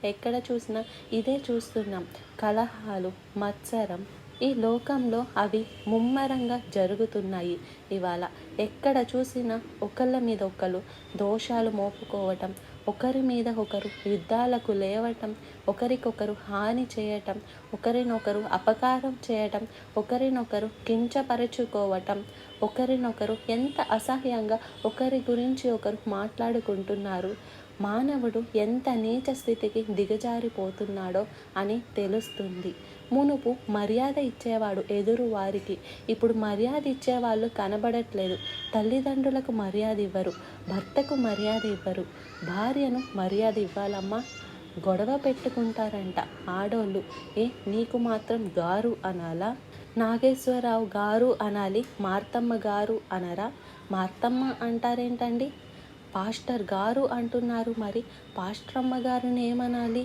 ఎక్కడ చూసినా ఇదే చూస్తున్నాం. కలహాలు, మత్సరం, ఈ లోకంలో అవి ముమ్మరంగా జరుగుతున్నాయి. ఇవాళ ఎక్కడ చూసినా ఒకళ్ళ మీద ఒకళ్ళు దోషాలు మోపుకోవటం, ఒకరి మీద ఒకరు యుద్ధాలకు లేవటం, ఒకరికొకరు హాని చేయటం, ఒకరినొకరు అపకారం చేయటం, ఒకరినొకరు కించపరుచుకోవటం, ఒకరినొకరు ఎంత అసహ్యంగా ఒకరి గురించి ఒకరు మాట్లాడుకుంటున్నారు. మానవుడు ఎంత నీచ స్థితికి దిగజారిపోతున్నాడో అని తెలుస్తుంది. మునుపు మర్యాద ఇచ్చేవాడు ఎదురు వారికి, ఇప్పుడు మర్యాద ఇచ్చేవాళ్ళు కనబడట్లేదు. తల్లిదండ్రులకు మర్యాద ఇవ్వరు, భర్తకు మర్యాద ఇవ్వరు, భార్యను మర్యాద ఇవ్వాలమ్మా. గొడవ పెట్టుకుంటారంట ఆడోళ్ళు. నీకు మాత్రం గారు అనాలా? నాగేశ్వరరావు గారు అనాలి, మార్తమ్మ గారు అనరా? మార్తమ్మ అంటారేంటండి? పాస్టర్ గారు అంటున్నారు, మరి పాస్టరమ్మ గారిని ఏమనాలి?